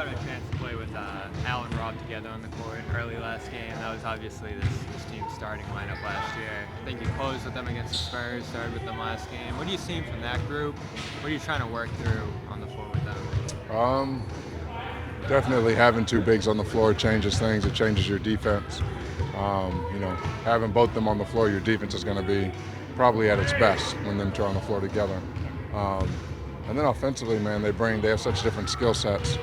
got a chance to play with Al and Rob together on the court early last game. That was obviously this team's starting lineup last year. I think you closed with them against the Spurs, started with them last game. What are you seeing from that group? What are you trying to work through on the floor with them? Definitely having two bigs on the floor changes things. It changes your defense. Having both them on the floor, your defense is going to be probably at its best when them two are on the floor together. And then offensively, man, they have such different skill sets.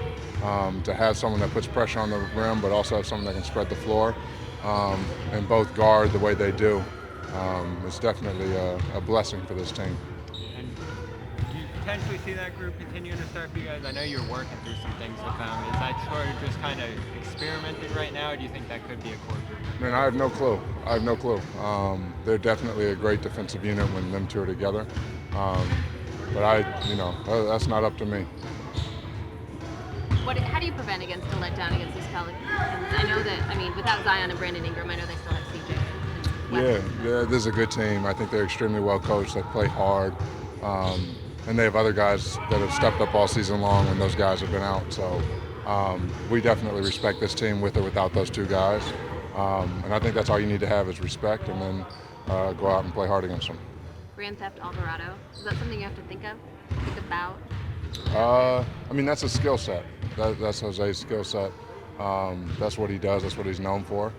To have someone that puts pressure on the rim, but also have someone that can spread the floor, and both guard the way they do, it's definitely a blessing for this team. And do you potentially see that group continuing to start for you guys? I know you're working through some things with them. Is that sort of just kind of experimenting right now, or do you think that could be a core group? Man, I have no clue. They're definitely a great defensive unit when them two are together. But that's not up to me. How do you prevent against a letdown against these Pelicans? I know that, without Zion and Brandon Ingram, I know they still have CJ. Yeah, this is a good team. I think they're extremely well coached. They play hard. And they have other guys that have stepped up all season long when those guys have been out. So we definitely respect this team with or without those two guys. And I think that's all you need to have is respect, and then go out and play hard against them. Grand Theft Alvarado, is that something you have to think about? That's a skill set. That's Jose's skill set. That's what he does. That's what he's known for.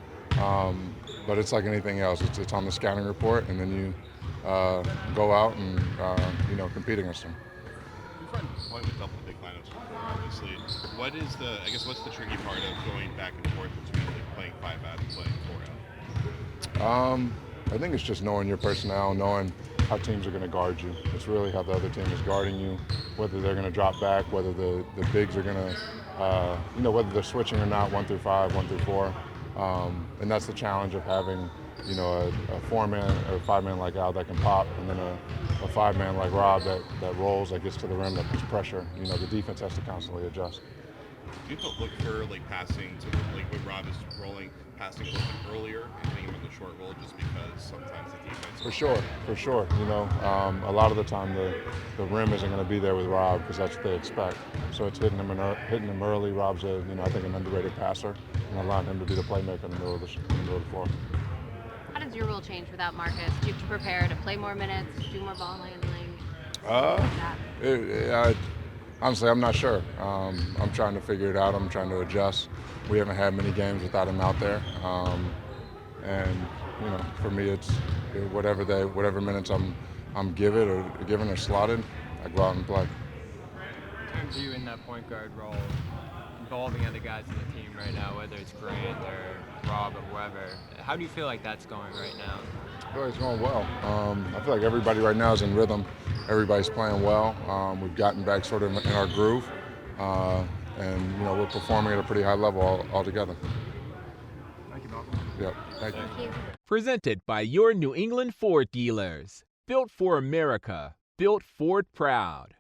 But it's like anything else. It's on the scouting report, and then you go out and compete against them. You've run point with double big lineups before, obviously. What's the tricky part of going back and forth between playing 5 out and playing 4 out? I think it's just knowing your personnel, knowing how teams are going to guard you. It's really how the other team is guarding you, whether they're going to drop back, whether the bigs are going to, whether they're switching or not, 1 through 5, 1 through 4. And that's the challenge of having, a 4-man or 5-man like Al that can pop, and then a 5-man like Rob that rolls, that gets to the rim, that puts pressure. The defense has to constantly adjust. Do you have to look for passing to when Rob is rolling, passing a little bit earlier and hitting him in the short roll, just because sometimes the defense. For sure. A lot of the time the rim isn't going to be there with Rob because that's what they expect. So it's hitting him early. Rob's an underrated passer, and allowing him to be the playmaker in the middle of the floor. How does your role change without Marcus? Do you have to prepare to play more minutes, do more ball handling? Honestly, I'm not sure. I'm trying to figure it out. I'm trying to adjust. We haven't had many games without him out there, and for me, it's whatever minutes I'm given or slotted, I go out and play. In terms of you in that point guard role, involving other guys in the team right now, whether it's Grant or Rob or whoever, how do you feel like that's going right now? I feel like it's going well. I feel like everybody right now is in rhythm. Everybody's playing well. We've gotten back sort of in our groove, and we're performing at a pretty high level all together. Thank you, Malcolm. Yep. Thank you. Presented by your New England Ford dealers. Built for America. Built Ford proud.